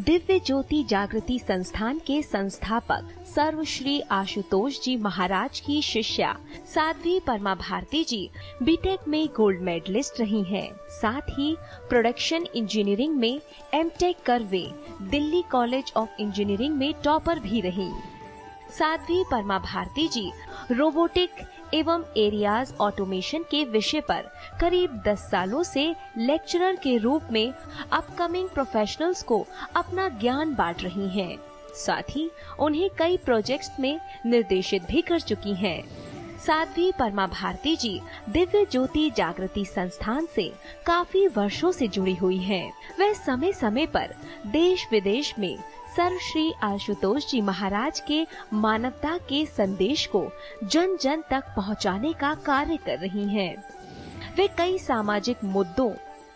दिव्य ज्योति जागृति संस्थान के संस्थापक सर्वश्री आशुतोष जी महाराज की शिष्या साध्वी परमा भारती जी बीटेक में गोल्ड मेडलिस्ट रही हैं। साथ ही प्रोडक्शन इंजीनियरिंग में एमटेक कर वे दिल्ली कॉलेज ऑफ इंजीनियरिंग में टॉपर भी रहीं। साध्वी परमा भारती जी रोबोटिक एवं एरियाज ऑटोमेशन के विषय पर करीब 10 सालों से लेक्चरर के रूप में अपकमिंग प्रोफेशनल्स को अपना ज्ञान बांट रही हैं। साथ ही उन्हें कई प्रोजेक्ट्स में निर्देशित भी कर चुकी हैं। साध्वी परमा भारती जी दिव्य ज्योति जागृति संस्थान से काफी वर्षों से जुड़ी हुई हैं। वह समय समय पर देश विदेश में सर श्री आशुतोष जी महाराज के मानवता के संदेश को जन जन तक पहुंचाने का कार्य कर रही हैं। वे कई सामाजिक मुद्दों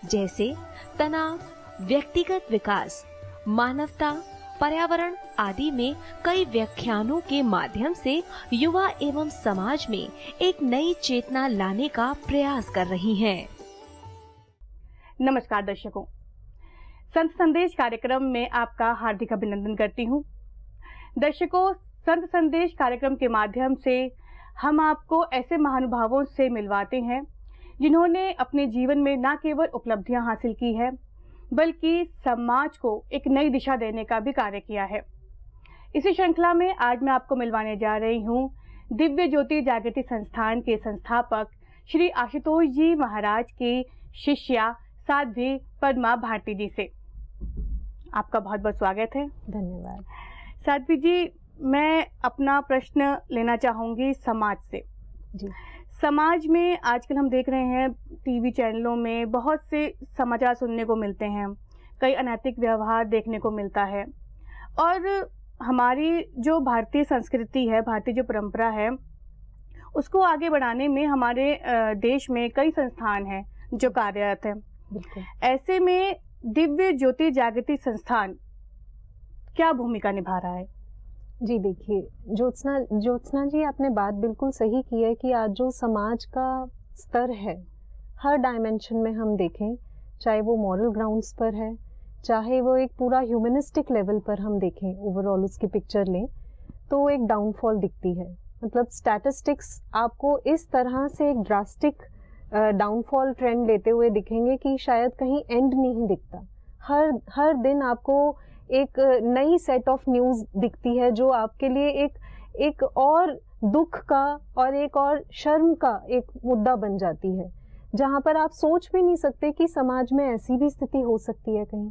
जैसे तनाव, व्यक्तिगत विकास, मानवता, पर्यावरण आदि में कई व्याख्यानों के माध्यम से युवा एवं समाज में एक नई चेतना लाने का प्रयास कर रही हैं। नमस्कार दर्शकों, संत संदेश कार्यक्रम में आपका हार्दिक अभिनंदन करती हूँ। दर्शकों, संत संदेश कार्यक्रम के माध्यम से हम आपको ऐसे महानुभावों से मिलवाते हैं जिन्होंने अपने जीवन में न केवल उपलब्धियां हासिल की है बल्कि समाज को एक नई दिशा देने का भी कार्य किया है। इसी श्रृंखला में आज मैं आपको मिलवाने जा रही हूँ दिव्य ज्योति जागृति संस्थान के संस्थापक श्री आशुतोष जी महाराज की शिष्या साध्वी परमा भारती जी से। आपका बहुत बहुत स्वागत है। धन्यवाद। साध्वी जी, मैं अपना प्रश्न लेना चाहूंगी समाज से। जी। समाज में आजकल हम देख रहे हैं टीवी चैनलों में बहुत से समाचार सुनने को मिलते हैं, कई अनैतिक व्यवहार देखने को मिलता है और हमारी जो भारतीय संस्कृति है, भारतीय जो परंपरा है, उसको आगे बढ़ाने में हमारे देश में कई संस्थान हैं जो कार्यरत हैं। ऐसे में दिव्य ज्योति जागृति संस्थान क्या भूमिका निभा रहा है? जी देखिए, ज्योत्सना जी, आपने बात बिल्कुल सही की है कि आज जो समाज का स्तर है, हर डायमेंशन में हम देखें, चाहे वो मॉरल ग्राउंड्स पर है, चाहे वो एक पूरा ह्यूमनिस्टिक लेवल पर हम देखें, ओवरऑल उसकी पिक्चर लें, तो एक डाउनफॉल दिखती है। मतलब स्टैटिस्टिक्स आपको इस तरह से एक ड्रास्टिक डाउनफॉल ट्रेंड लेते हुए दिखेंगे कि शायद कहीं एंड नहीं दिखता। हर दिन आपको एक नई सेट ऑफ न्यूज़ दिखती है जो आपके लिए एक और दुख का और एक और शर्म का एक मुद्दा बन जाती है, जहां पर आप सोच भी नहीं सकते कि समाज में ऐसी भी स्थिति हो सकती है कहीं।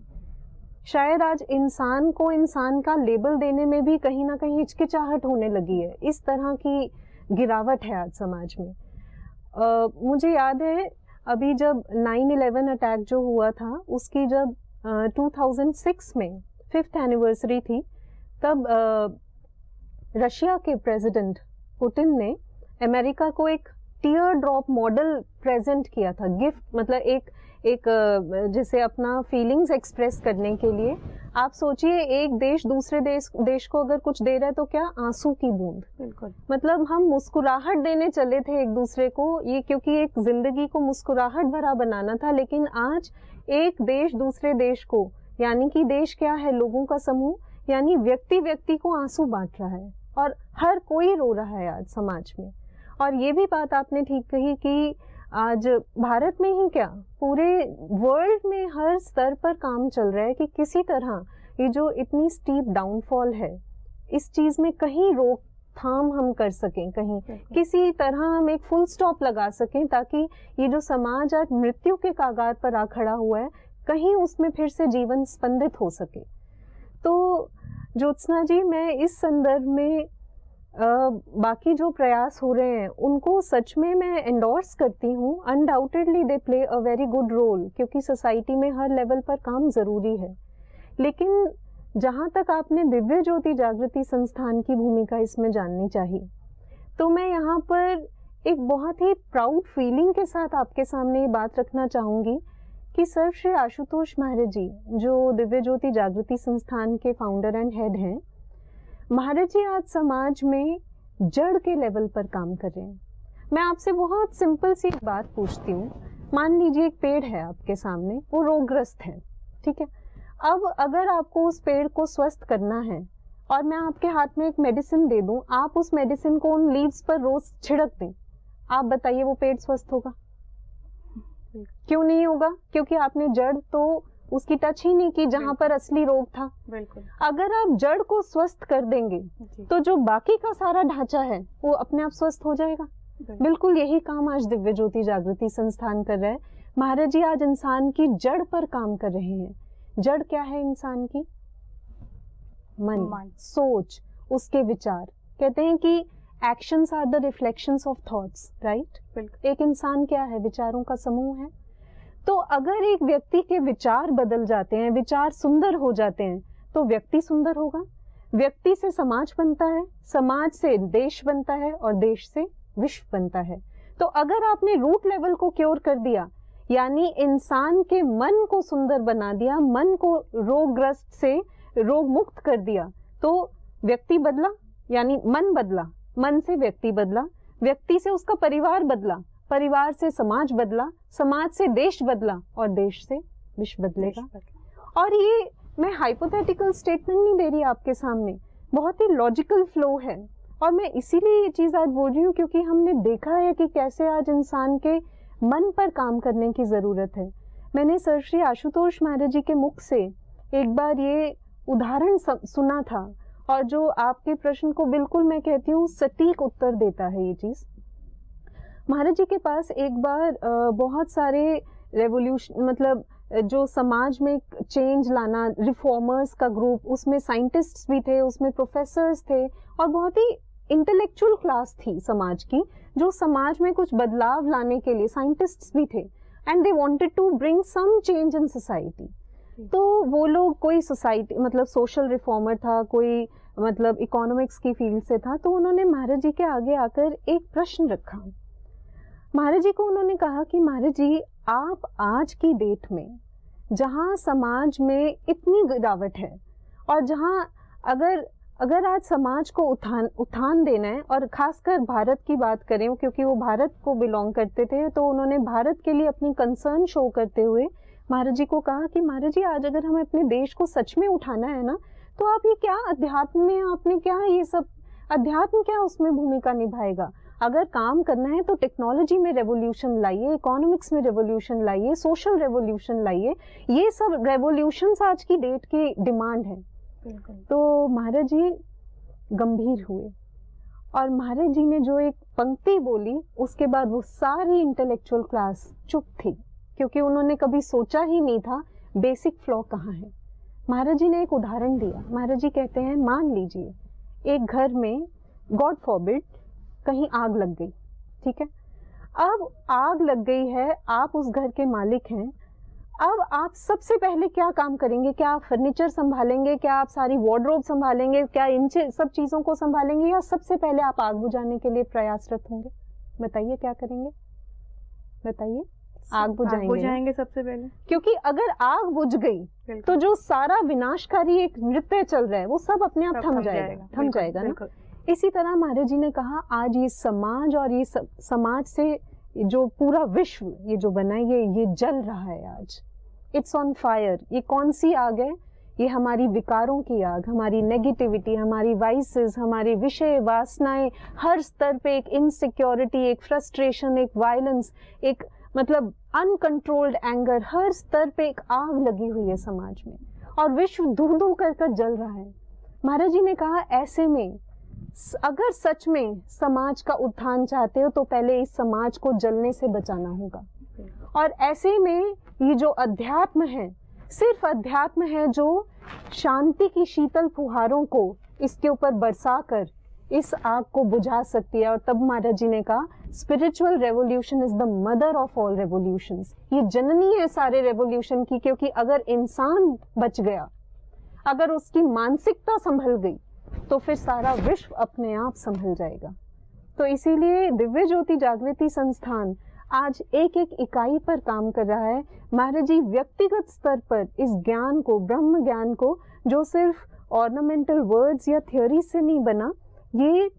शायद आज इंसान को इंसान का लेबल देने में भी कहीं ना कहीं हिचकिचाहट होने लगी है। इस तरह की गिरावट है आज समाज में। मुझे याद है अभी जब 9/11 अटैक जो हुआ था, उसकी जब 2006 में 5th एनिवर्सरी थी, तब रशिया के प्रेसिडेंट पुतिन ने अमेरिका को एक टीयर ड्रॉप मॉडल प्रेजेंट किया था, गिफ्ट, मतलब एक जिसे अपना फीलिंग्स एक्सप्रेस करने के लिए। आप सोचिए, एक देश दूसरे देश को अगर कुछ दे रहा है तो क्या, आंसू की बूंद। बिल्कुल। मतलब हम मुस्कुराहट देने चले थे एक दूसरे को, ये क्योंकि एक जिंदगी को मुस्कुराहट भरा बनाना था। लेकिन आज एक देश दूसरे देश को, यानी कि देश क्या है, लोगों का समूह, यानी व्यक्ति को आंसू बांट रहा है और हर कोई रो रहा है आज समाज में। और ये भी बात आपने ठीक कही कि आज भारत में ही क्या, पूरे वर्ल्ड में हर स्तर पर काम चल रहा है कि किसी तरह ये जो इतनी स्टीप डाउनफॉल है, इस चीज में कहीं रोकथाम हम कर सकें, कहीं किसी तरह हम एक फुल स्टॉप लगा सकें, ताकि ये जो समाज आज मृत्यु के कागार पर आ खड़ा हुआ है, कहीं उसमें फिर से जीवन स्पंदित हो सके। तो ज्योत्सना जी, मैं इस संदर्भ में बाकी जो प्रयास हो रहे हैं उनको सच में मैं एंडोर्स करती हूँ। Undoubtedly they play a very good role, क्योंकि सोसाइटी में हर लेवल पर काम जरूरी है। लेकिन जहाँ तक आपने दिव्य ज्योति जागृति संस्थान की भूमिका इसमें जाननी चाहिए, तो मैं यहाँ पर एक बहुत ही प्राउड फीलिंग के साथ आपके सामने ये बात रखना चाहूँगी कि सर श्री आशुतोष महाराज जी, जो दिव्य ज्योति जागृति संस्थान के फाउंडर एंड हेड हैं, महाराज जी आज समाज में जड़ के लेवल पर काम कर रहे हैं। मैं आपसे बहुत सिंपल सी बात पूछती हूँ। मान लीजिए एक पेड़ है आपके सामने, वो रोगग्रस्त है, ठीक है। अब अगर आपको उस पेड़ को स्वस्थ करना है और मैं आपके हाथ में एक मेडिसिन दे दूं, आप उस मेडिसिन को उन लीव्स पर रोज छिड़क दें, आप बताइए वो पेड़ स्वस्थ होगा? क्यों नहीं होगा? क्योंकि आपने जड़ तो उसकी टच ही नहीं की जहां पर असली रोग था। बिल्कुल। अगर आप जड़ को स्वस्थ कर देंगे तो जो बाकी का सारा ढांचा है वो अपने आप स्वस्थ हो जाएगा। बिल्कुल यही काम आज दिव्य ज्योति जागृति संस्थान कर रहा है। महाराज जी आज इंसान की जड़ पर काम कर रहे हैं। जड़ क्या है इंसान की? मन, सोच, उसके विचार। कहते हैं कि actions are the reflections of thoughts, right? एक इंसान क्या है? विचारों का समूह है। तो अगर एक व्यक्ति के विचार बदल जाते हैं, विचार सुंदर हो जाते हैं, तो व्यक्ति सुंदर होगा। व्यक्ति से समाज बनता है, समाज से देश बनता है और देश से विश्व बनता है। तो अगर आपने रूट लेवल को क्योर कर दिया, यानी इंसान के मन को सुंदर बना दिया, मन को रोगग्रस्त से रोग मुक्त कर दिया, तो व्यक्ति बदला, यानी मन बदला, मन से व्यक्ति बदला, व्यक्ति से उसका परिवार बदला, परिवार से समाज बदला, समाज से देश बदला और देश से विश्व बदलेगा। और ये मैं हाइपोथेटिकल स्टेटमेंट नहीं दे रही आपके सामने, बहुत ही लॉजिकल फ्लो है। और मैं इसीलिए ये चीज आज बोल रही हूँ क्योंकि हमने देखा है कि कैसे आज इंसान के मन पर काम करने की जरूरत है। मैंने सर श्री आशुतोष महाराज जी के मुख से एक बार ये उदाहरण सुना था और जो आपके प्रश्न को बिल्कुल मैं कहती हूँ सटीक उत्तर देता है ये चीज। महाराज जी के पास एक बार बहुत सारे रेवोल्यूशन, मतलब जो समाज में चेंज लाना, रिफॉर्मर्स का ग्रुप, उसमें साइंटिस्ट्स भी थे, उसमें प्रोफेसर्स थे और बहुत ही इंटेलेक्चुअल क्लास थी समाज की, जो समाज में कुछ बदलाव लाने के लिए, साइंटिस्ट्स भी थे and they wanted to bring some change in society. तो वो लोग, कोई सोसाइटी मतलब सोशल रिफॉर्मर था, कोई मतलब इकोनॉमिक्स की फील्ड से था, तो उन्होंने महाराज जी के आगे आकर एक प्रश्न रखा। महाराज जी को उन्होंने कहा कि महाराज जी, आप आज की डेट में जहां समाज में इतनी गिरावट है और जहां अगर आज समाज को उत्थान देना है, और खासकर भारत की बात करें क्योंकि वो भारत को बिलोंग करते थे, तो उन्होंने भारत के लिए अपनी कंसर्न शो करते हुए महाराज जी को कहा कि महाराज जी, आज अगर हमें अपने देश को सच में उठाना है ना, तो आप ये क्या अध्यात्म में आपने क्या ये सब अध्यात्म क्या उसमें भूमिका निभाएगा? अगर काम करना है तो टेक्नोलॉजी में रेवोल्यूशन लाइए, इकोनॉमिक्स में रेवोल्यूशन लाइए, सोशल रेवोल्यूशन लाइए। ये सब रेवोल्यूशंस आज की डेट की डिमांड है। तो महाराज जी गंभीर हुए और महाराज जी ने जो एक पंक्ति बोली, उसके बाद वो सारी इंटेलेक्चुअल क्लास चुप थी, क्योंकि उन्होंने कभी सोचा ही नहीं था बेसिक फ्लॉ कहाँ है। महाराज जी ने एक उदाहरण दिया। महाराज जी कहते हैं, मान लीजिए एक घर में गॉड फॉरबिड कहीं आग लग गई, ठीक है? अब आग लग गई है, आप उस घर के मालिक हैं। अब आप सबसे पहले क्या काम करेंगे? क्या आप फर्नीचर संभालेंगे? क्या आप सारी वार्डरोब संभालेंगे? क्या इन सब चीजों को संभालेंगे, या सबसे पहले आप आग बुझाने के लिए प्रयासरत होंगे? बताइए क्या करेंगे? बताइए। आग बुझाएंगे सबसे पहले, क्योंकि अगर आग बुझ गई तो जो सारा विनाशकारी एक नृत्य चल रहा है वो सब अपने आप थम जाएगा ना। इसी तरह महाराज जी ने कहा, आज ये समाज और ये समाज से जो पूरा विश्व ये जो बना है, ये जल रहा है आज, इट्स ऑन फायर। ये कौन सी आग है? ये हमारी विकारों की आग, हमारी नेगेटिविटी, हमारी वाइसेस, हमारी विषय वासनाएं, हर स्तर पे एक इनसिक्योरिटी, एक फ्रस्ट्रेशन, एक वायलेंस, एक मतलब अनकंट्रोल्ड एंगर, हर स्तर पे एक आग लगी हुई है समाज में और विश्व धू धू कर जल रहा है। महाराज जी ने कहा, ऐसे में अगर सच में समाज का उत्थान चाहते हो तो पहले इस समाज को जलने से बचाना होगा। और ऐसे में ये जो अध्यात्म है, सिर्फ अध्यात्म है जो शांति की शीतल फुहारों को इसके ऊपर बरसा कर इस आग को बुझा सकती है। और तब महाराज जी ने कहा, spiritual revolution is the mother of all revolutions. ये जननी है सारे रेवोल्यूशन की, क्योंकि अगर इंसान बच गया, अगर उसकी मानसिकता संभल गई, तो फिर सारा विश्व अपने आप संभल जाएगा। तो इसीलिए दिव्य ज्योति जागृति संस्थान आज एक एक इकाई पर काम कर रहा है। महाराज जी व्यक्तिगत स्तर पर इस ज्ञान को, ब्रह्म ज्ञान को, जो सिर्फ ऑर्नामेंटल वर्ड्स या थ्योरी से नहीं बना, ये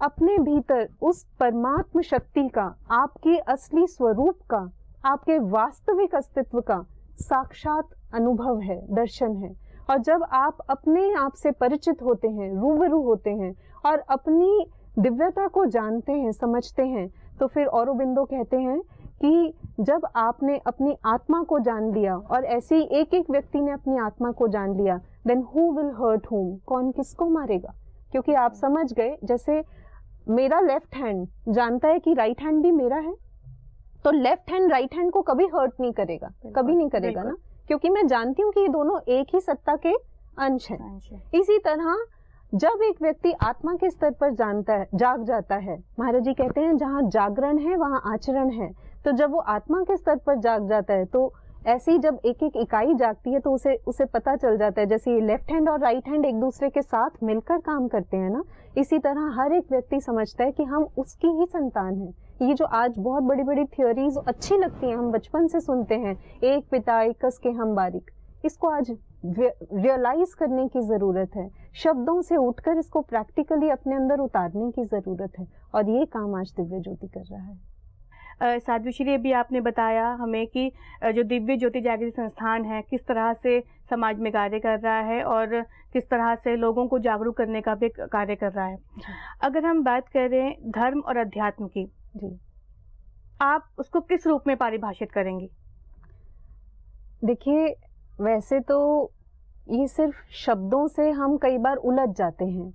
अपने भीतर उस परमात्म शक्ति का, आपके असली स्वरूप का, आपके वास्तविक अस्तित्व का साक्षात अनुभव है, दर्शन है। और जब आप अपने आप से परिचित होते हैं, रूबरू होते हैं और अपनी दिव्यता को जानते हैं, समझते हैं, तो फिर औरोबिंदो कहते हैं कि जब आपने अपनी आत्मा को जान लिया और ऐसे ही एक एक व्यक्ति ने अपनी आत्मा को जान लिया, देन हु विल हर्ट हुम, कौन किसको मारेगा? क्योंकि आप समझ गए, जैसे मेरा लेफ्ट हैंड जानता है कि राइट हैंड भी मेरा है, तो लेफ्ट हैंड राइट हैंड को कभी हर्ट नहीं करेगा, कभी नहीं करेगा ना, क्योंकि मैं जानती हूँ कि ये दोनों एक ही सत्ता के अंश हैं। इसी तरह जब एक व्यक्ति आत्मा के स्तर पर जानता है, जाग जाता है, महाराज जी कहते हैं जहाँ जागरण है वहाँ आचरण है, तो जब वो आत्मा के स्तर पर जाग जाता है तो ऐसे ही जब एक एक इकाई जागती है तो उसे पता चल जाता है, जैसे ये लेफ्ट हैंड और राइट हैंड एक दूसरे के साथ मिलकर काम करते हैं ना, इसी तरह हर एक व्यक्ति समझता है कि हम उसकी ही संतान हैं। ये जो आज बहुत बड़ी बड़ी थियोरीज अच्छी लगती हैं, हम बचपन से सुनते हैं, एक पिता एक कस के हम बारिक, इसको आज रियलाइज करने की जरूरत है, शब्दों से उठकर इसको प्रैक्टिकली अपने अंदर उतारने की जरूरत है, और ये काम आज दिव्य ज्योति कर रहा है। साध्वी श्री, अभी आपने बताया हमें कि जो दिव्य ज्योति जागृति संस्थान है किस तरह से समाज में कार्य कर रहा है और किस तरह से लोगों को जागरूक करने का भी कार्य कर रहा है। अगर हम बात करें धर्म और अध्यात्म की, जी, आप उसको किस रूप में परिभाषित करेंगी? देखिए, वैसे तो ये सिर्फ शब्दों से हम कई बार उलझ जाते हैं,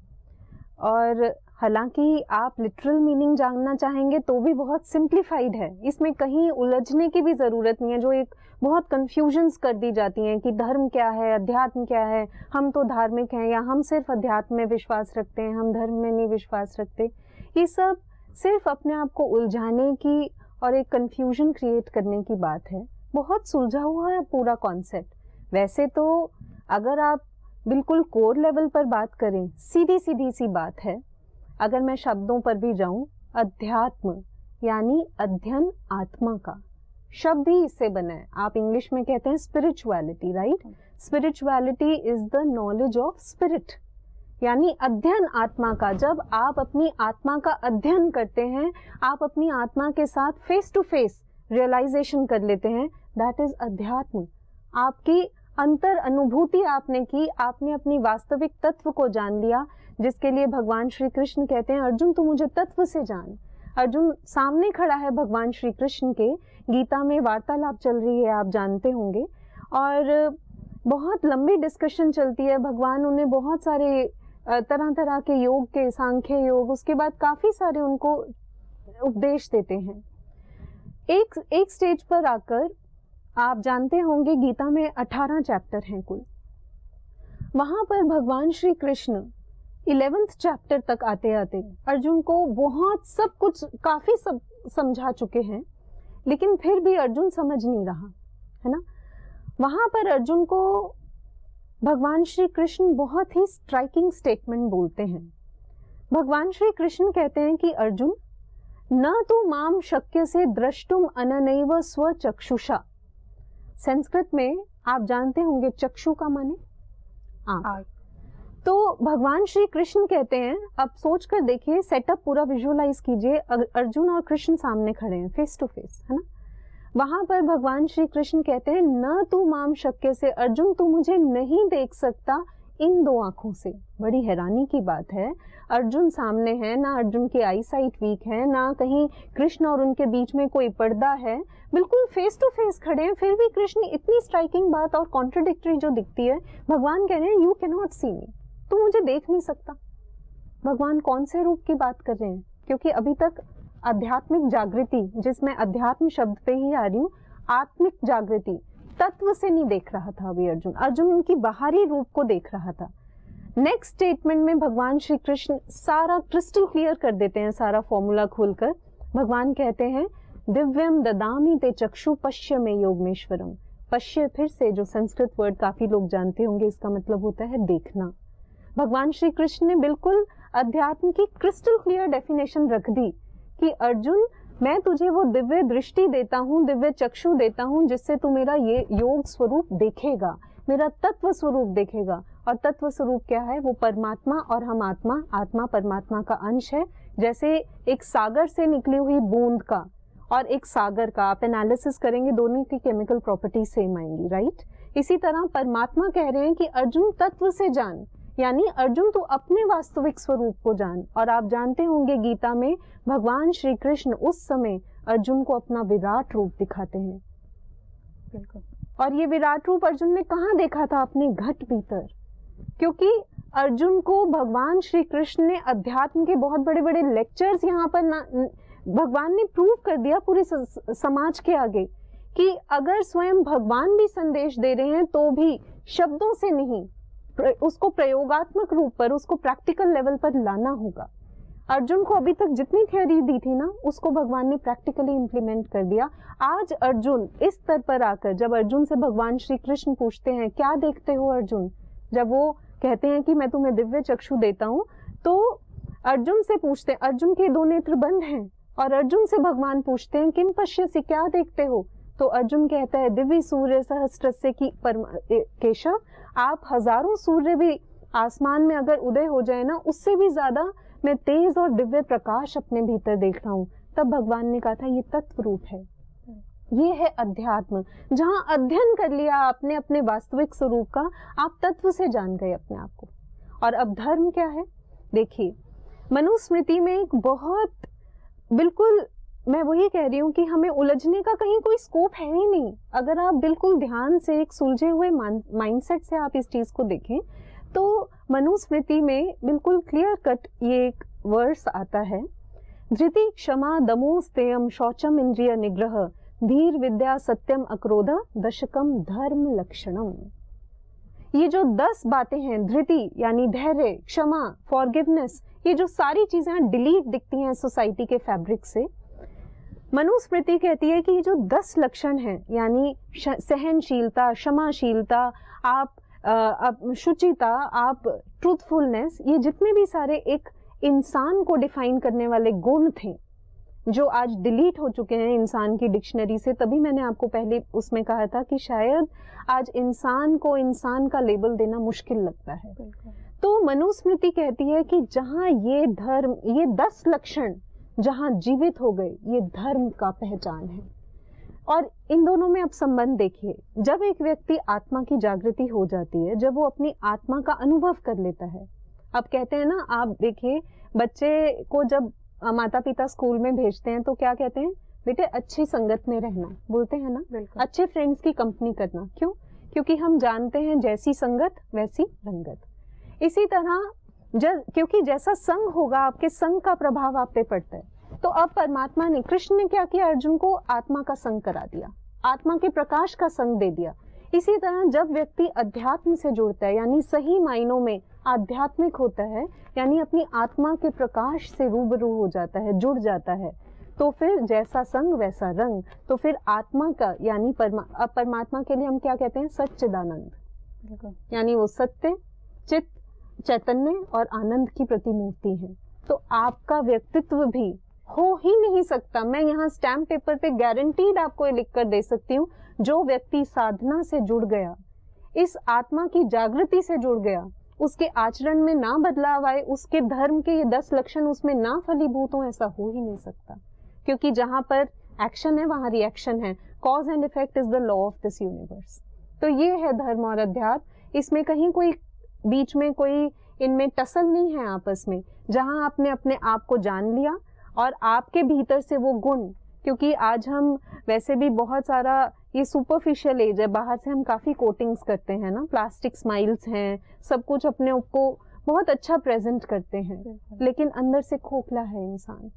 और हालांकि आप लिटरल मीनिंग जानना चाहेंगे तो भी बहुत सिंप्लीफाइड है, इसमें कहीं उलझने की भी जरूरत नहीं है, जो एक बहुत कंफ्यूजन्स कर दी जाती हैं कि धर्म क्या है, अध्यात्म क्या है, हम तो धार्मिक हैं, या हम सिर्फ अध्यात्म में विश्वास रखते हैं, हम धर्म में नहीं विश्वास रखते। ये सब सिर्फ अपने आप को उलझाने की और एक कंफ्यूजन क्रिएट करने की बात है। बहुत सुलझा हुआ है पूरा कॉन्सेप्ट। वैसे तो अगर आप बिल्कुल कोर लेवल पर बात करें, सीधी सीधी सी बात है, अगर मैं शब्दों पर भी जाऊं, अध्यात्म यानी अध्ययन आत्मा का, शब्द ही इससे बना है। आप इंग्लिश में कहते हैं spirituality, right? Spirituality is the knowledge of spirit, यानी अध्ययन आत्मा का। जब आप अपनी आत्मा का अध्ययन करते हैं, आप अपनी आत्मा के साथ फेस टू फेस रियलाइजेशन कर लेते हैं, दैट इज अध्यात्म। आपकी अंतर अनुभूति आपने की, आपने अपनी वास्तविक तत्व को जान लिया, जिसके लिए भगवान श्री कृष्ण कहते हैं, अर्जुन तू मुझे तत्व से जान। अर्जुन सामने खड़ा है भगवान श्री कृष्ण के, गीता में वार्तालाप चल रही है, आप जानते होंगे, और बहुत लंबी डिस्कशन चलती है। भगवान उन्हें बहुत सारे तरह तरह के योग के, सांख्य योग, उसके बाद काफी सारे उनको उपदेश देते हैं। एक स्टेज पर आकर, आप जानते होंगे गीता में 18 चैप्टर हैं कुल, वहां पर भगवान श्री कृष्ण 11th चैप्टर तक आते आते अर्जुन को बहुत सब कुछ काफी सब समझा चुके हैं, लेकिन फिर भी अर्जुन समझ नहीं रहा है ना। वहां पर अर्जुन को भगवान श्री कृष्ण बहुत ही स्ट्राइकिंग स्टेटमेंट बोलते हैं। भगवान श्री कृष्ण कहते हैं कि अर्जुन, न तू माम शक्य से द्रष्टुम अननैव स्वचक्षुषा। संस्कृत में आप जानते होंगे चक्षु का माने आंख। तो भगवान श्री कृष्ण कहते हैं, अब सोच कर देखिए, सेटअप पूरा विजुअलाइज कीजिए, अर्जुन और कृष्ण सामने खड़े हैं फेस टू फेस, है ना। वहां पर भगवान श्री कृष्ण कहते हैं, न तू माम शक्य से, अर्जुन तू मुझे नहीं देख सकता इन दो आंखों से। बड़ी हैरानी की बात है, अर्जुन सामने है, ना अर्जुन की आई साइट वीक है, ना कहीं कृष्ण और उनके बीच में कोई पर्दा है, बिल्कुल फेस टू फेस खड़े हैं, फिर भी कृष्ण इतनी स्ट्राइकिंग बात और कॉन्ट्रडिक्टरी जो दिखती है, भगवान कह रहे हैं यू कैन नॉट सी मी, तू मुझे देख नहीं सकता। भगवान कौन से रूप की बात कर रहे हैं? क्योंकि अभी तक आध्यात्मिक जागृति, जिसमें अध्यात्म शब्द पे ही आ रही हूँ, आत्मिक जागृति तत्व से नहीं देख रहा था अभी अर्जुन उनकी बाहरी रूप को देख रहा था। नेक्स्ट स्टेटमेंट में भगवान श्री कृष्ण सारा क्रिस्टल क्लियर कर देते हैं, सारा फॉर्मूला खोलकर। भगवान कहते हैं, दिव्यम ददामी ते चक्षु पश्य में योगमेश्वरम। पश्य, फिर से जो संस्कृत वर्ड काफी लोग जानते होंगे, इसका मतलब होता है देखना। भगवान श्री कृष्ण ने बिल्कुल अध्यात्म की क्रिस्टल क्लियर डेफिनेशन रख दी कि अर्जुन, मैं तुझे वो दिव्य दृष्टि देता हूँ, दिव्य चक्षु देता हूँ, जिससे तू मेरा ये योग स्वरूप देखेगा, मेरा तत्व स्वरूप देखेगा। और तत्व स्वरूप क्या है? वो परमात्मा और हम आत्मा, आत्मा परमात्मा का अंश है। जैसे एक सागर से निकली हुई बूंद का और एक सागर का आप एनालिसिस करेंगे, दोनों की केमिकल प्रॉपर्टी सेम आएंगी, राइट? इसी तरह परमात्मा कह रहे हैं कि अर्जुन तत्व से जान, यानी अर्जुन तू अपने वास्तविक स्वरूप को जान। और आप जानते होंगे गीता में भगवान श्री कृष्ण उस समय अर्जुन को अपना विराट रूप दिखाते हैं। बिल्कुल। और ये विराट रूप अर्जुन ने कहाँ देखा था? अपने घट भीतर, क्योंकि अर्जुन को भगवान श्री कृष्ण ने अध्यात्म के बहुत बड़े बड़े लेक्चर्स यहाँ पर भगवान ने प्रूव कर दिया पूरे समाज के आगे कि अगर स्वयं भगवान भी संदेश दे रहे हैं तो भी शब्दों से नहीं, उसको प्रयोगात्मक रूप पर, उसको प्रैक्टिकल लेवल पर लाना होगा। अर्जुन को अभी तक जितनी थ्योरी दी थी ना, उसको भगवान ने प्रैक्टिकली इंप्लीमेंट कर दिया। आज अर्जुन इस स्तर पर आकर, जब अर्जुन से भगवान श्री कृष्ण पूछते हैं क्या देखते हो अर्जुन, जब वो कहते हैं कि मैं तुम्हें दिव्य चक्षु देता हूं, तो अर्जुन से पूछते हैं, अर्जुन के 2 नेत्र बंद हैं, और अर्जुन से भगवान पूछते हैं किन पश्यसि, क्या देखते हो? तो अर्जुन कहता है दिव्य सूर्य सहस्त्रस्य की केशव, आप हजारों सूर्य भी आसमान में अगर उदय हो जाए ना, उससे भी ज्यादा मैं तेज और दिव्य प्रकाश अपने भीतर देख रहा हूं। तब भगवान ने कहा था ये तत्व रूप है, ये है अध्यात्म। जहां अध्ययन कर लिया आपने अपने वास्तविक स्वरूप का, आप तत्व से जान गए अपने आप को। और अब धर्म क्या है? देखिए, मनुस्मृति में एक बहुत, बिल्कुल मैं वही कह रही हूँ कि हमें उलझने का कहीं कोई स्कोप है ही नहीं। अगर आप बिल्कुल ध्यान से एक सुलझे हुए माइंडसेट से आप इस चीज को देखें तो मनुस्मृति में बिल्कुल क्लियर कट ये एक वर्स आता है, धृति क्षमा दमो स्तेयम शौचम इंद्रिय निग्रह धीर विद्या सत्यम अक्रोध दशकम धर्म लक्षणम। ये जो 10 बातें हैं, धृति यानी धैर्य, क्षमा, फॉरगिवनेस, ये जो सारी चीजें डिलीट दिखती हैं सोसाइटी के फैब्रिक से, मनुस्मृति कहती है कि ये जो 10 लक्षण हैं, यानी सहनशीलता, क्षमाशीलता, आप शुचिता, आप ट्रूथफुलनेस, ये जितने भी सारे एक इंसान को डिफाइन करने वाले गुण थे जो आज डिलीट हो चुके हैं इंसान की डिक्शनरी से। तभी मैंने आपको पहले उसमें कहा था कि शायद आज इंसान को इंसान का लेबल देना मुश्किल लगता है। तो मनुस्मृति कहती है कि जहां ये धर्म, ये 10 लक्षण जहां जीवित हो गए, ये धर्म का पहचान है। और इन दोनों में अब संबंध देखिए, जब एक व्यक्ति आत्मा की जागृति हो जाती है, जब वो अपनी आत्मा का अनुभव कर लेता है। अब कहते हैं ना, आप देखिए बच्चे को जब माता पिता स्कूल में भेजते हैं तो क्या कहते हैं, बेटे अच्छी संगत में रहना, बोलते हैं ना, अच्छे फ्रेंड्स की कंपनी करना। क्यों? क्योंकि हम जानते हैं जैसी संगत वैसी रंगत। इसी तरह क्योंकि जैसा संग होगा, आपके संग का प्रभाव आप पे पड़ता है। तो अब परमात्मा ने, कृष्ण ने क्या किया, अर्जुन को आत्मा का संग करा दिया, आत्मा के प्रकाश का संग दे दिया। इसी तरह जब व्यक्ति अध्यात्म से जुड़ता है, यानी सही मायनों में आध्यात्मिक होता है, यानी अपनी आत्मा के प्रकाश से रूबरू हो जाता है, जुड़ जाता है, तो फिर जैसा संग वैसा रंग। तो फिर आत्मा का यानी परमात्मा के लिए हम क्या कहते हैं, सच्चिदानंद, यानी वो सत्य, चित्त, चैतन्य और आनंद की प्रतिमूर्ति है। तो आपका व्यक्तित्व भी हो ही नहीं सकता, मैं यहाँ स्टैम्प पेपर पे गारंटीड आपको ये लिख कर दे सकती हूँ, जो व्यक्ति साधना से जुड़ गया, इस आत्मा की जागृति से जुड़ गया, उसके आचरण में ना बदलाव आए, उसके धर्म के ये 10 लक्षण उसमें ना फलीभूत हो, ऐसा हो ही नहीं सकता। क्योंकि जहां पर एक्शन है वहां रिएक्शन है, cause and effect is the law of this universe. तो ये है धर्म और अध्यात्म, इसमें कहीं कोई बीच में कोई इनमें टसल नहीं है आपस में। जहां आपने अपने आप को जान लिया और आपके भीतर से वो गुण, क्योंकि आज हम वैसे भी बहुत सारा ये सुपरफिशियल एज है, बाहर से हम काफी कोटिंग्स करते हैं ना, प्लास्टिक स्माइल्स हैं, सब कुछ अपने आप को बहुत अच्छा प्रेजेंट करते हैं, लेकिन अंदर से खोखला है इंसान।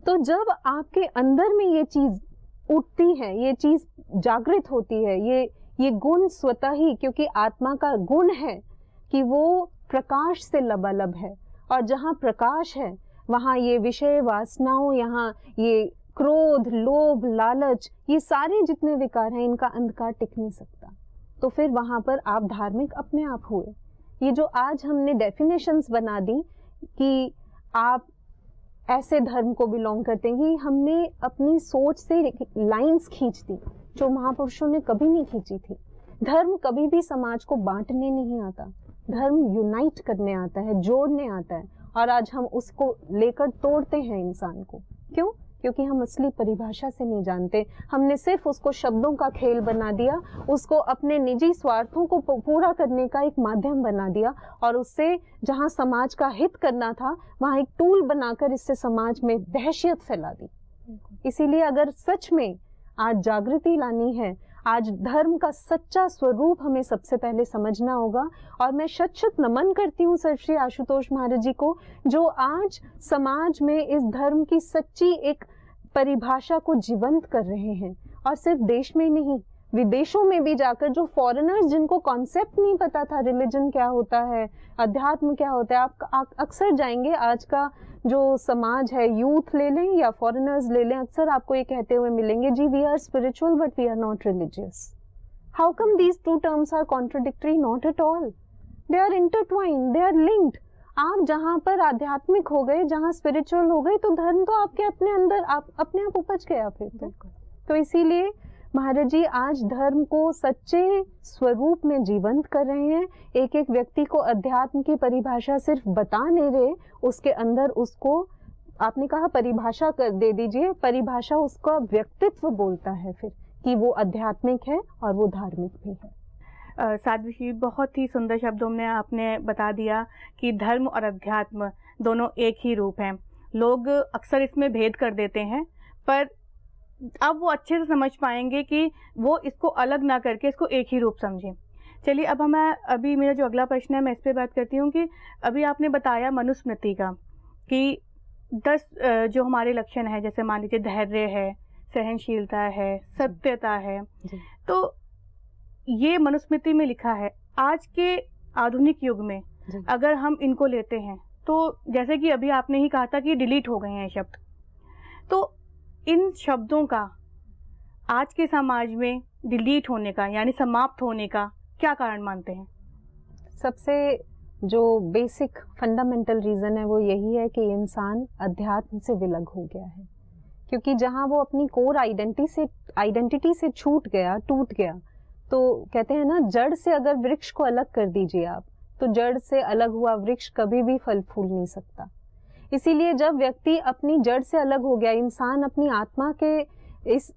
तो जब आपके अंदर में ये चीज उठती है, ये चीज जागृत होती है, ये गुण स्वतः ही, क्योंकि आत्मा का गुण है कि वो प्रकाश से लबालब है, और जहां प्रकाश है वहां ये विषय वासनाओं, यहाँ ये क्रोध, लोभ, लालच, ये सारे जितने विकार हैं, इनका अंधकार टिक नहीं सकता। तो फिर वहां पर आप धार्मिक अपने आप हुए। ये जो आज हमने डेफिनेशंस बना दी कि आप ऐसे धर्म को बिलोंग करते हैं, ये हमने अपनी सोच से लाइंस खींच दी जो महापुरुषों ने कभी नहीं खींची थी। धर्म कभी भी समाज को बांटने नहीं आता, धर्म यूनाइट करने आता है, जोड़ने आता है। और आज हम उसको लेकर तोड़ते हैं इंसान को। क्यों? क्योंकि हम असली परिभाषा से नहीं जानते। हमने सिर्फ उसको शब्दों का खेल बना दिया, उसको अपने निजी स्वार्थों को पूरा करने का एक माध्यम बना दिया, और उससे जहां समाज का हित करना था वहां एक टूल बनाकर इससे समाज में दहशत फैला दी। इसीलिए अगर सच में आज जागृति लानी है, आज धर्म का सच्चा स्वरूप हमें सबसे पहले समझना होगा। और मैं शत नमन करती हूँ सर श्री आशुतोष महाराज जी को, जो आज समाज में इस धर्म की सच्ची एक परिभाषा को जीवंत कर रहे हैं। और सिर्फ देश में नहीं, विदेशों में भी जाकर जो फॉरेनर्स जिनको कॉन्सेप्ट नहीं पता था रिलीजन क्या होता है, अध्यात्म क्या होता है, आप अक्सर जाएंगे आज का जो समाज है, यूथ ले लें या फॉरेनर्स ले लें, अक्सर आपको ये कहते हुए मिलेंगे, जी we are spiritual but we are not religious. How come these two terms are contradictory? Not at all, they are intertwined, they are linked. आप जहां पर आध्यात्मिक हो गए, जहां स्पिरिचुअल हो गए, तो धर्म तो आपके अपने अंदर अपने आप उपज गया फिर तो इसीलिए महाराज जी आज धर्म को सच्चे स्वरूप में जीवंत कर रहे हैं। एक एक व्यक्ति को अध्यात्म की परिभाषा सिर्फ बता नहीं रहे, उसके अंदर उसको आपने कहा परिभाषा कर दे दीजिए, परिभाषा उसका व्यक्तित्व बोलता है फिर कि वो आध्यात्मिक है और वो धार्मिक भी है। साध्वी जी, बहुत ही सुंदर शब्दों में आपने बता दिया कि धर्म और अध्यात्म दोनों एक ही रूप हैं। लोग अक्सर इसमें भेद कर देते हैं, पर अब वो अच्छे से समझ पाएंगे कि वो इसको अलग ना करके इसको एक ही रूप समझें। चलिए, अब अभी मेरा जो अगला प्रश्न है मैं इस पर बात करती हूँ कि अभी आपने बताया मनुस्मृति का कि 10 जो हमारे लक्षण है, जैसे मान लीजिए धैर्य है, सहनशीलता है, सत्यता है, तो ये मनुस्मृति में लिखा है। आज के आधुनिक युग में अगर हम इनको लेते हैं तो जैसे कि अभी आपने ही कहा था कि डिलीट हो गए हैं शब्द, तो इन शब्दों का आज के समाज में डिलीट होने का यानी समाप्त होने का क्या कारण मानते हैं? सबसे जो बेसिक फंडामेंटल रीजन है वो यही है कि इंसान अध्यात्म से विलग हो गया है, क्योंकि जहां वो अपनी कोर आइडेंटिटी से छूट गया, टूट गया, तो कहते हैं ना, जड़ से अगर वृक्ष को अलग कर दीजिए आप, तो जड़ से अलग हुआ वृक्ष कभी भी फल फूल नहीं सकता। इसीलिए जब व्यक्ति अपनी जड़ से अलग हो गया, इंसान अपनी आत्मा के इस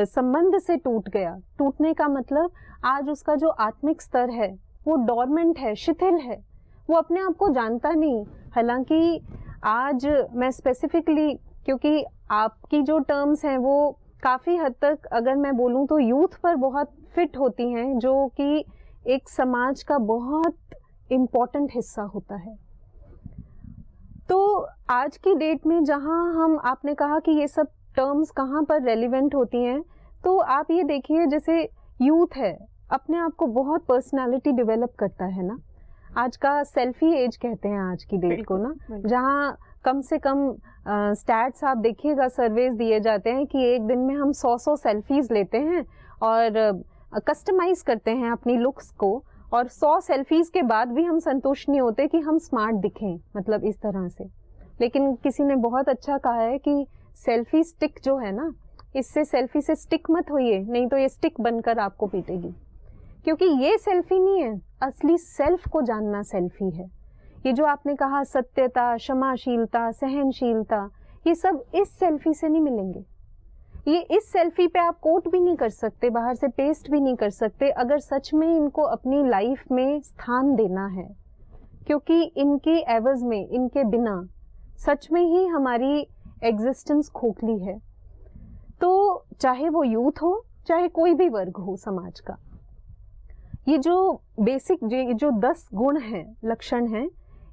संबंध से टूट गया, टूटने का मतलब आज उसका जो आत्मिक स्तर है वो डोरमेंट है, शिथिल है, वो अपने आप को जानता नहीं। हालांकि आज मैं स्पेसिफिकली, क्योंकि आपकी जो टर्म्स हैं वो काफी हद तक अगर मैं बोलूं तो यूथ पर बहुत फिट होती हैं, जो कि एक समाज का बहुत इम्पोर्टेंट हिस्सा होता है। तो आज की डेट में जहां हम, आपने कहा कि ये सब टर्म्स कहाँ पर रेलिवेंट होती हैं, तो आप ये देखिए जैसे यूथ है अपने आप को बहुत पर्सनालिटी डेवलप करता है ना। आज का सेल्फी एज कहते हैं आज की डेट को ना, जहां कम से कम स्टैट्स आप देखिएगा, सर्वेज दिए जाते हैं कि एक दिन में हम 100 सेल्फीज लेते हैं और कस्टमाइज करते हैं अपनी लुक्स को, और 100 सेल्फीज के बाद भी हम संतुष्ट नहीं होते कि हम स्मार्ट दिखें, मतलब इस तरह से। लेकिन किसी ने बहुत अच्छा कहा है कि सेल्फी स्टिक जो है ना, इससे सेल्फी से स्टिक मत होइए, नहीं तो ये स्टिक बनकर आपको पीटेगी। क्योंकि ये सेल्फी नहीं है, असली सेल्फ को जानना सेल्फी है। ये जो आपने कहा सत्यता, क्षमाशीलता, सहनशीलता, ये सब इस सेल्फी से नहीं मिलेंगे। ये इस सेल्फी पे आप कोट भी नहीं कर सकते, बाहर से पेस्ट भी नहीं कर सकते, अगर सच में इनको अपनी लाइफ में स्थान देना है। क्योंकि इनके एवज में, इनके बिना सच में ही हमारी एग्जिस्टेंस खोखली है। तो चाहे वो यूथ हो, चाहे कोई भी वर्ग हो समाज का, ये जो बेसिक जो 10 गुण हैं, लक्षण हैं,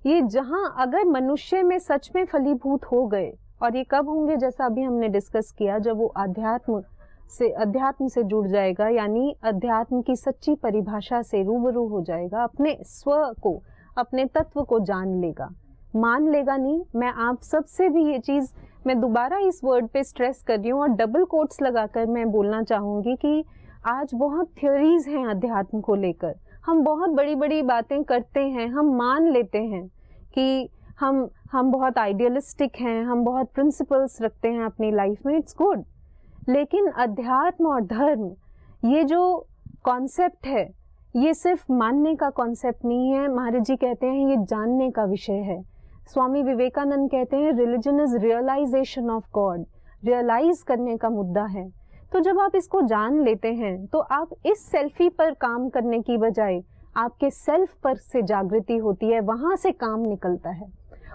ये जहां अगर मनुष्य में सच में फलीभूत हो गए, और ये कब होंगे, जैसा अभी हमने डिस्कस किया, जब वो अध्यात्म से जुड़ जाएगा, यानी अध्यात्म की सच्ची परिभाषा से रूबरू हो जाएगा, अपने स्व को, अपने तत्व को जान लेगा, मान लेगा नहीं। मैं आप सबसे भी ये चीज, मैं दोबारा इस वर्ड पे स्ट्रेस कर रही हूँ और डबल कोट्स लगाकर मैं बोलना चाहूंगी कि आज बहुत थ्योरीज हैं अध्यात्म को लेकर, हम बहुत बड़ी बड़ी बातें करते हैं, हम मान लेते हैं कि हम बहुत आइडियलिस्टिक हैं, हम बहुत प्रिंसिपल्स रखते हैं अपनी लाइफ में, इट्स गुड। लेकिन अध्यात्म और धर्म, ये जो कॉन्सेप्ट है, ये सिर्फ मानने का कॉन्सेप्ट नहीं है। महाराज जी कहते हैं ये जानने का विषय है। स्वामी विवेकानंद कहते हैं religion is realisation of God. Realise करने का मुद्दा है। तो जब आप इसको जान लेते हैं तो आप इस सेल्फी पर काम करने की बजाय आपके सेल्फ पर से जागृति होती है, वहां से काम निकलता है।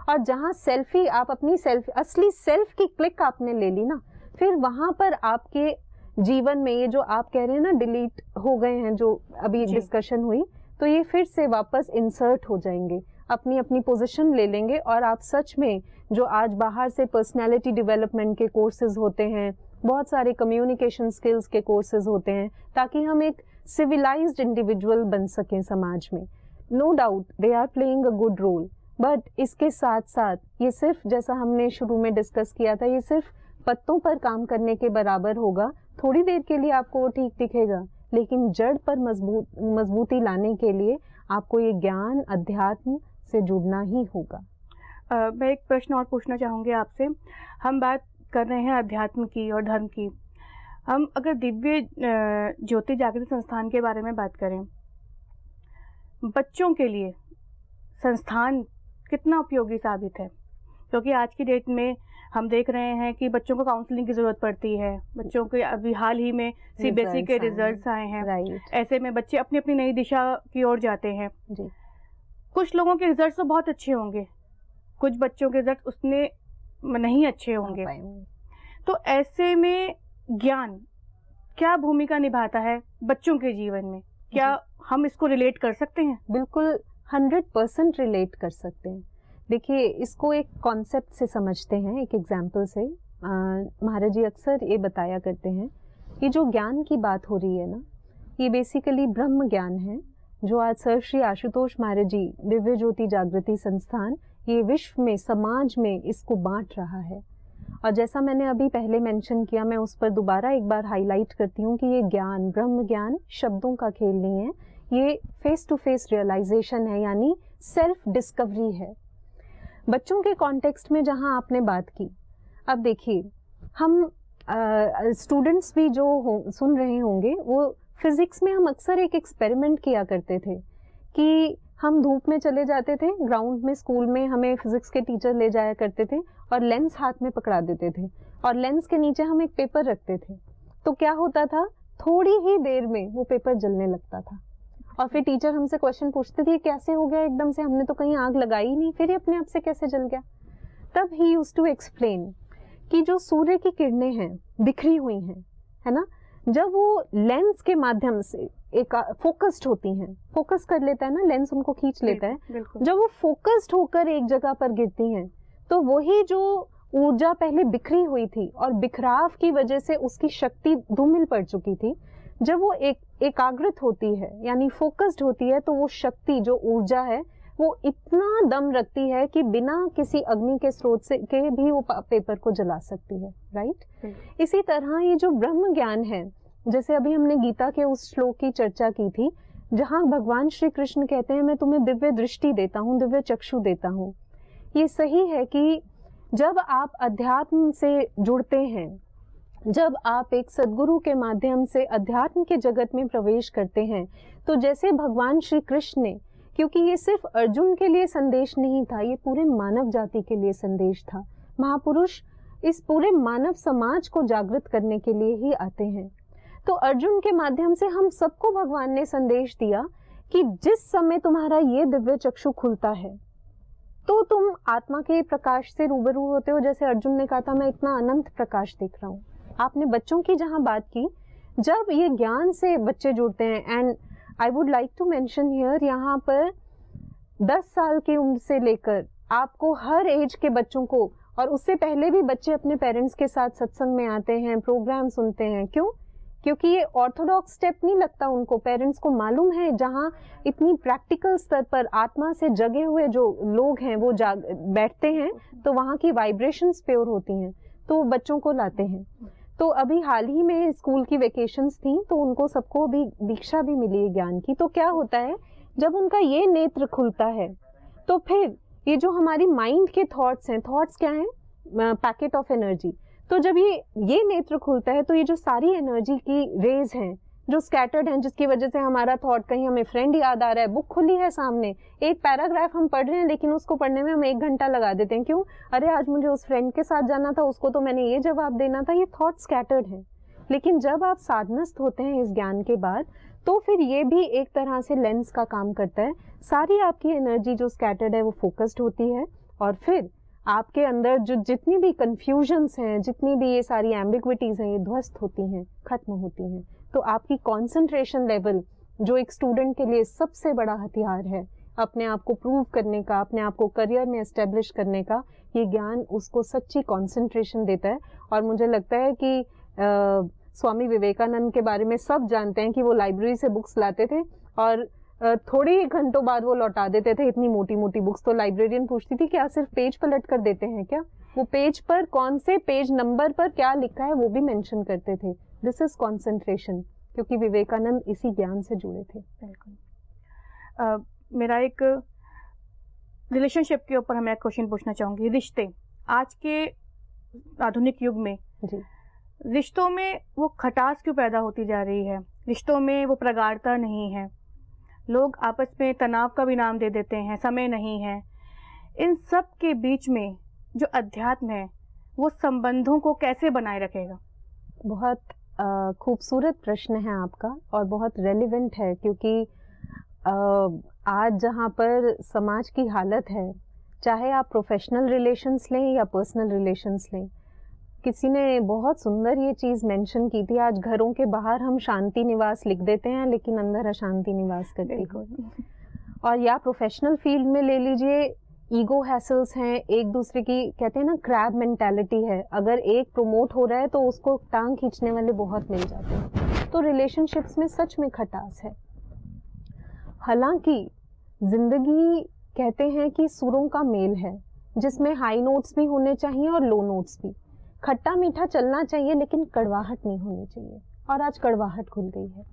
और जहां सेल्फी, आप अपनी सेल्फ, असली सेल्फ की क्लिक आपने ले ली ना, फिर वहां पर आपके जीवन में ये जो आप कह रहे हैं ना डिलीट हो गए हैं, जो अभी डिस्कशन हुई, तो ये फिर से वापस इंसर्ट हो जाएंगे, अपनी अपनी पोजीशन ले लेंगे। और आप सच में जो आज बाहर से पर्सनालिटी डेवलपमेंट के कोर्सेज होते हैं, बहुत सारे कम्युनिकेशन स्किल्स के कोर्सेज होते हैं, ताकि हम एक सिविलाइज्ड इंडिविजुअल बन सकें समाज में। No doubt they are playing a good role, but इसके साथ साथ ये सिर्फ, जैसा हमने शुरू में डिस्कस किया था, ये सिर्फ पत्तों पर काम करने के बराबर होगा। थोड़ी देर के लिए आपको वो ठीक दिखेगा, लेकिन जड़ पर मजबूती लाने के लिए आपको ये ज्ञान, अध्यात्म से जुड़ना ही होगा। मैं एक प्रश्न और पूछना चाहूँगी आपसे। हम बात कर रहे हैं अध्यात्म की और धर्म की। हम अगर दिव्य ज्योति जागृति संस्थान के बारे में बात करें, बच्चों के लिए संस्थान कितना उपयोगी साबित है? क्योंकि आज की डेट में हम देख रहे हैं कि बच्चों को काउंसलिंग की जरूरत पड़ती है। बच्चों के अभी हाल ही में सीबीएसई के रिजल्ट्स आए हैं, ऐसे में बच्चे अपनी अपनी नई दिशा की ओर जाते हैं जी। कुछ लोगों के रिजल्ट तो बहुत अच्छे होंगे, कुछ बच्चों के रिजल्ट उसने नहीं अच्छे होंगे। तो ऐसे में ज्ञान क्या भूमिका निभाता है बच्चों के जीवन में? क्या हम इसको रिलेट कर सकते हैं? बिल्कुल 100% रिलेट कर सकते हैं। देखिए, इसको एक कॉन्सेप्ट से समझते हैं, एक एग्जाम्पल से। महाराज जी अक्सर ये बताया करते हैं, ये जो ज्ञान की बात हो रही है ना, ये बेसिकली ब्रह्म ज्ञान है, जो आज सर श्री आशुतोष महाराज जी दिव्य ज्योति जागृति संस्थान ये विश्व में, समाज में इसको बांट रहा है। और जैसा मैंने अभी पहले मेंशन किया, मैं उस पर दोबारा एक बार हाईलाइट करती हूँ कि ये ज्ञान, ब्रह्म ज्ञान शब्दों का खेल नहीं है, ये फेस टू फेस रियलाइजेशन है, यानी सेल्फ डिस्कवरी है। बच्चों के कॉन्टेक्स्ट में जहां आपने बात की, अब देखिए, हम स्टूडेंट्स भी जो सुन रहे होंगे, वो फिजिक्स में हम अक्सर एक एक्सपेरिमेंट किया करते थे कि हम धूप में चले जाते थे, ग्राउंड में स्कूल में हमें फिजिक्स के टीचर ले जाया करते थे और लेंस हाथ में पकड़ा देते थे और लेंस के नीचे हम एक पेपर रखते थे। तो क्या होता था, थोड़ी ही देर में वो पेपर जलने लगता था और फिर टीचर हमसे क्वेश्चन पूछते थे, कैसे हो गया एकदम से, हमने तो कहीं आग लगाई ही नहीं, फिर ये अपने आप से कैसे जल गया? तब ही यूज्ड टू एक्सप्लेन कि जो सूर्य की किरणें हैं बिखरी हुई हैं, है ना, जब वो लेंस के माध्यम से एक फोकस्ड होती हैं, फोकस कर लेता है ना लेंस, उनको खींच लेता है, जब वो फोकस्ड होकर एक जगह पर गिरती हैं, तो वही जो ऊर्जा पहले बिखरी हुई थी और बिखराव की वजह से उसकी शक्ति धूमिल पड़ चुकी थी, जब वो एकाग्रित होती है यानी फोकस्ड होती है, तो वो शक्ति, जो ऊर्जा है, वो इतना दम रखती है कि बिना किसी अग्नि के स्रोत से के भी वो पेपर को जला सकती है। राइट? इसी तरह ये जो ब्रह्म ज्ञान है, जैसे अभी हमने गीता के उस श्लोक की चर्चा की थी जहां भगवान श्री कृष्ण कहते हैं, मैं तुम्हें दिव्य दृष्टि देता हूँ, दिव्य चक्षु देता हूँ। ये सही है कि जब आप अध्यात्म से जुड़ते हैं, जब आप एक सद्गुरु के माध्यम से अध्यात्म के जगत में प्रवेश करते हैं, तो जैसे भगवान श्री कृष्ण ने, क्योंकि ये सिर्फ अर्जुन के लिए संदेश नहीं था, ये पूरे मानव जाति के लिए संदेश था। महापुरुष इस पूरे मानव समाज को जागृत करने के लिए ही आते हैं। तो अर्जुन के माध्यम से हम सबको भगवान ने संदेश दिया कि जिस समय तुम्हारा ये दिव्य चक्षु खुलता है, तो तुम आत्मा के प्रकाश से रूबरू होते हो। जैसे अर्जुन ने कहा था, मैं इतना अनंत प्रकाश देख रहा हूँ। आपने बच्चों की जहां बात की, जब ये ज्ञान से बच्चे जुड़ते हैं, and I would like to mention here, यहाँ पर 10 साल की उम्र से लेकर आपको हर एज के बच्चों को, और उससे पहले भी बच्चे अपने पेरेंट्स के साथ सत्संग में आते हैं, प्रोग्राम सुनते हैं। क्यों? क्योंकि ये ऑर्थोडॉक्स स्टेप नहीं लगता उनको। पेरेंट्स को मालूम है जहाँ इतनी प्रैक्टिकल स्तर पर आत्मा से जगे हुए जो लोग हैं वो बैठते हैं, तो वहाँ की वाइब्रेशंस प्योर होती हैं, तो बच्चों को लाते हैं। तो अभी हाल ही में स्कूल की वेकेशंस थी, तो उनको सबको अभी दीक्षा भी मिली है ज्ञान की। तो क्या होता है, जब उनका ये नेत्र खुलता है, तो फिर ये जो हमारी माइंड के थॉट्स हैं, थॉट्स क्या हैं? Packet of energy. तो जब ये नेत्र खुलता है, तो ये जो सारी एनर्जी की रेज हैं, जो स्कैटर्ड हैं, जिसकी वजह से हमारा थॉट कहीं हमें फ्रेंड याद आ रहा है, बुक खुली है सामने, एक पैराग्राफ हम पढ़ रहे हैं लेकिन उसको पढ़ने में हम 1 घंटा लगा देते हैं। क्यों? अरे आज मुझे उस फ्रेंड के साथ जाना था, उसको तो मैंने ये जवाब देना था। ये थॉट स्कैटर्ड है। लेकिन जब आप साधनस्थ होते हैं इस ज्ञान के बाद, तो फिर ये भी एक तरह से लेंस का काम करता है। सारी आपकी एनर्जी जो स्कैटर्ड है वो फोकस्ड होती है, और फिर आपके अंदर जो जितनी भी कंफ्यूजन्स हैं, जितनी भी ये सारी एम्बिग्विटीज हैं, ये ध्वस्त होती हैं, खत्म होती हैं। तो आपकी कंसंट्रेशन लेवल, जो एक स्टूडेंट के लिए सबसे बड़ा हथियार है अपने आप को प्रूव करने का, अपने आप को करियर में एस्टेब्लिश करने का, ये ज्ञान उसको सच्ची कंसंट्रेशन देता है। और मुझे लगता है कि स्वामी विवेकानंद के बारे में सब जानते हैं कि वो लाइब्रेरी से बुक्स लाते थे और थोड़े ही घंटों बाद वो लौटा देते थे। इतनी मोटी मोटी बुक्स तो लाइब्रेरियन पूछती थी क्या सिर्फ पेज पलट कर देते हैं क्या? वो पेज पर कौन से पेज नंबर पर क्या लिखा है वो भी मेंशन करते थे। दिस इज कंसंट्रेशन, क्योंकि विवेकानंद इसी ज्ञान से जुड़े थे। बिल्कुल। मेरा एक रिलेशनशिप के ऊपर मैं क्वेश्चन पूछना चाहूंगी। रिश्ते आज के आधुनिक युग में जी, रिश्तों में वो खटास क्यों पैदा होती जा रही है? रिश्तों में वो प्रगाढ़ता नहीं है, लोग आपस में तनाव का भी नाम दे देते हैं, समय नहीं है। इन सब के बीच में जो अध्यात्म है वो संबंधों को कैसे बनाए रखेगा? बहुत खूबसूरत प्रश्न है आपका और बहुत रेलिवेंट है, क्योंकि आज जहाँ पर समाज की हालत है, चाहे आप प्रोफेशनल रिलेशंस लें या पर्सनल रिलेशंस लें, किसी ने बहुत सुंदर ये चीज मेंशन की थी, आज घरों के बाहर हम शांति निवास लिख देते हैं लेकिन अंदर अशांति निवास करती है। और या प्रोफेशनल फील्ड में ले लीजिए, ईगो हैसल्स हैं, एक दूसरे की कहते हैं ना क्रैब मेंटालिटी है, अगर एक प्रमोट हो रहा है तो उसको टांग खींचने वाले बहुत मिल जाते हैं। तो रिलेशनशिप्स में सच में खटास है। हालांकि जिंदगी कहते हैं कि सुरों का मेल है, जिसमें हाई नोट्स भी होने चाहिए और लो नोट्स भी। खट्टा मीठा चलना चाहिए लेकिन कड़वाहट नहीं होनी चाहिए, और आज कड़वाहट खुल गई है।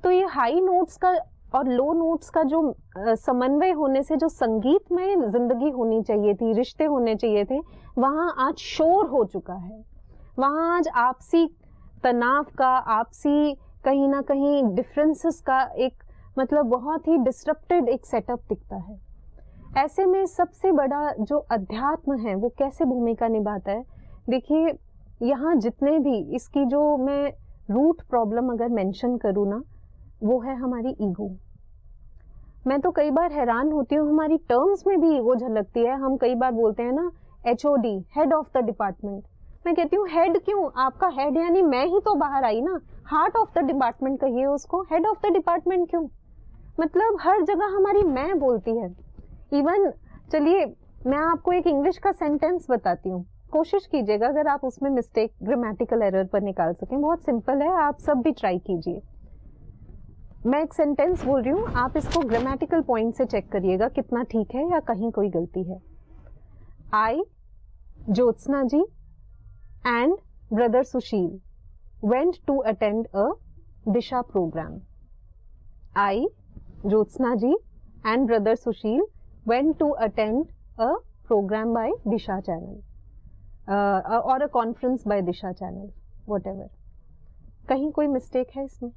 तो ये हाई नोट्स का और लो नोट्स का जो समन्वय होने से जो संगीतमय जिंदगी होनी चाहिए थी, रिश्ते होने चाहिए थे, वहां आज शोर हो चुका है। वहां आज आपसी तनाव का, आपसी कहीं ना कहीं डिफरेंसेस का एक मतलब बहुत ही डिस्टरप्टेड एक सेटअप दिखता है। ऐसे में सबसे बड़ा जो अध्यात्म है वो कैसे भूमिका निभाता है? देखिए, यहाँ जितने भी इसकी जो मैं रूट प्रॉब्लम अगर मेंशन करूँ ना, वो है हमारी ईगो। मैं तो कई बार हैरान होती हूँ, हमारी टर्म्स में भी ईगो झलकती है। हम कई बार बोलते हैं ना HOD, head of the department. मैं कहती हूँ हेड क्यों? आपका हेड यानी मैं ही तो बाहर आई ना। हार्ट ऑफ द डिपार्टमेंट कहिए उसको, हेड ऑफ द डिपार्टमेंट क्यों? मतलब हर जगह हमारी मैं बोलती है। इवन चलिए मैं आपको एक इंग्लिश का सेंटेंस बताती हूँ, कोशिश कीजिएगा अगर आप उसमें मिस्टेक ग्रामेटिकल एरर पर निकाल सकें। बहुत सिंपल है, आप सब भी ट्राई कीजिए। मैं एक सेंटेंस बोल रही हूँ, आप इसको ग्रामेटिकल पॉइंट से चेक करिएगा कितना ठीक है या कहीं कोई गलती है। I, Jyotsna ji and brother Sushil went to attend a Disha program. I, Jyotsna ji and brother Sushil went to attend a program by Disha channel or a conference by Disha channel, whatever. कहीं कोई मिस्टेक है इसमें?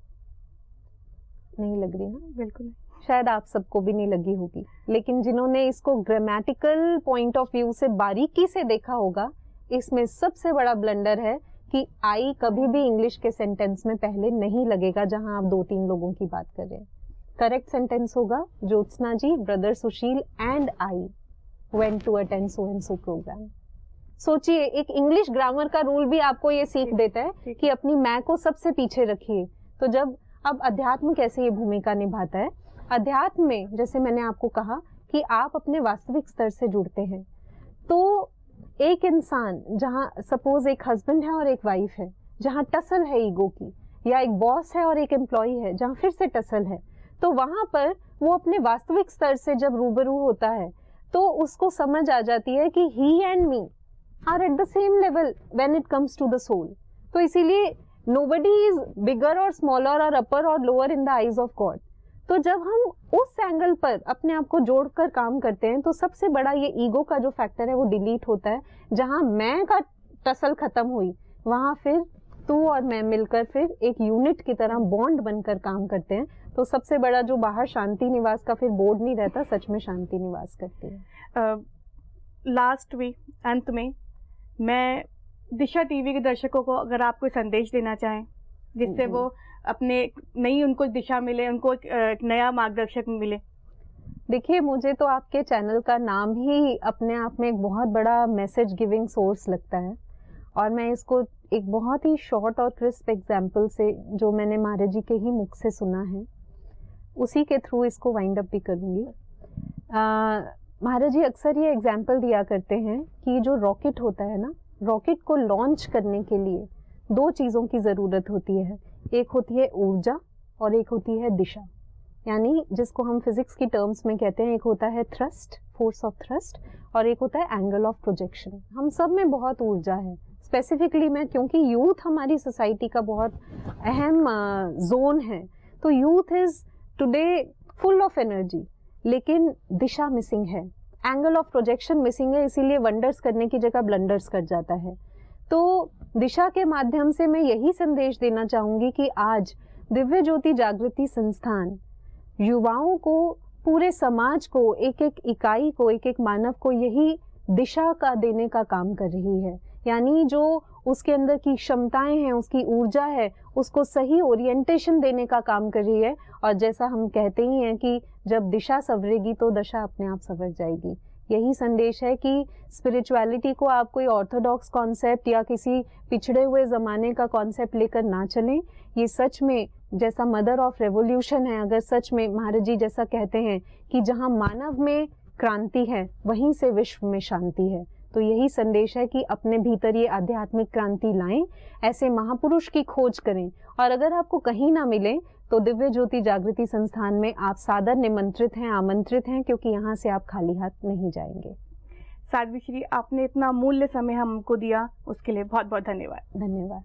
नहीं लग रही ना? बिल्कुल, शायद आप सबको भी नहीं लगी होगी, लेकिन जिन्होंने इसको ग्रामेटिकल पॉइंट ऑफ व्यू से बारीकी से देखा होगा, इसमें सबसे बड़ा ब्लंडर है कि आई कभी भी इंग्लिश के सेंटेंस में पहले नहीं लगेगा जहां आप 2-3 लोगों की बात कर रहे हैं। करेक्ट सेंटेंस होगा Jyotsna ji, brother Sushil and I went to attend so and so program. सोचिए, एक इंग्लिश ग्रामर का रूल भी आपको ये सीख देता है कि अपनी मैं को सबसे पीछे रखिए। तो जब अब अध्यात्म कैसे ये भूमिका निभाता है? अध्यात्म में जैसे मैंने आपको कहा कि आप अपने वास्तविक स्तर से जुड़ते हैं। तो एक इंसान जहां सपोज एक हस्बैंड है और एक वाइफ है, जहां टसल है ईगो की, या एक बॉस है और एक एम्प्लॉय है जहां फिर से टसल है, तो वहां पर वो अपने वास्तविक स्तर से जब रूबरू होता है तो उसको समझ आ जाती है कि he and me are at the same level when it comes to the soul. तो इसीलिए नोबडी इज बिगर और स्मॉलर और अपर और lower in the eyes of God. तो जब हम उस एंगल पर अपने आप को जोड़कर काम करते हैं तो सबसे बड़ा ये ईगो का जो फैक्टर है वो डिलीट होता है। जहां मैं का टसल खत्म हुई, वहां फिर तू और मैं मिलकर फिर एक यूनिट की तरह बॉन्ड बनकर काम करते हैं, तो सबसे बड़ा जो बाहर शांति निवास का फिर बोर्ड नहीं रहता, सच में शांति निवास करती है। लास्ट वीक अंत में मैं दिशा टीवी के दर्शकों को अगर आप कोई संदेश देना चाहें जिससे वो अपने नई उनको दिशा मिले, उनको एक नया मार्गदर्शक मिले। देखिए, मुझे तो आपके चैनल का नाम ही अपने आप में एक बहुत बड़ा मैसेज गिविंग सोर्स लगता है, और मैं इसको एक बहुत ही शॉर्ट और क्रिस्प एग्जाम्पल से, जो मैंने महाराज जी के ही मुख से सुना है, उसी के थ्रू इसको वाइंड अप भी करूँगी। महाराज जी अक्सर ये एग्जाम्पल दिया करते हैं कि जो रॉकेट होता है ना, रॉकेट को लॉन्च करने के लिए दो चीज़ों की ज़रूरत होती है, एक होती है ऊर्जा और एक होती है दिशा, यानी जिसको हम फिजिक्स की टर्म्स में कहते हैं, एक होता है थ्रस्ट, फोर्स ऑफ थ्रस्ट, और एक होता है एंगल ऑफ प्रोजेक्शन। हम सब में बहुत ऊर्जा है, स्पेसिफिकली मैं, क्योंकि यूथ हमारी सोसाइटी का बहुत अहम जोन है, तो youth is today full of energy, लेकिन दिशा मिसिंग है, एंगल ऑफ प्रोजेक्शन मिसिंग है, इसीलिए वंडर्स करने की जगह ब्लंडर्स कर जाता है। तो दिशा के माध्यम से मैं यही संदेश देना चाहूंगी कि आज दिव्य ज्योति जागृति संस्थान युवाओं को, पूरे समाज को, एक एक इकाई को, एक एक मानव को यही दिशा का देने का काम कर रही है, यानी जो उसके अंदर की क्षमताएं हैं, उसकी ऊर्जा है, उसको सही ओरिएंटेशन देने का काम कर रही है। और जैसा हम कहते ही हैं कि जब दिशा संवरेगी तो दशा अपने आप संवर जाएगी। यही संदेश है कि स्पिरिचुअलिटी को आप कोई ऑर्थोडॉक्स कॉन्सेप्ट या किसी पिछड़े हुए ज़माने का कॉन्सेप्ट लेकर ना चलें। ये सच में जैसा मदर ऑफ रेवोल्यूशन है, अगर सच में महाराज जी जैसा कहते हैं कि जहाँ मानव में क्रांति है वहीं से विश्व में शांति है, तो यही संदेश है कि अपने भीतर ये आध्यात्मिक क्रांति लाएं, ऐसे महापुरुष की खोज करें, और अगर आपको कहीं ना मिले तो दिव्य ज्योति जागृति संस्थान में आप सादर निमंत्रित हैं, आमंत्रित हैं, क्योंकि यहाँ से आप खाली हाथ नहीं जाएंगे। साध्वी श्री, आपने इतना मूल्य समय हमको दिया, उसके लिए बहुत बहुत धन्यवाद। धन्यवाद।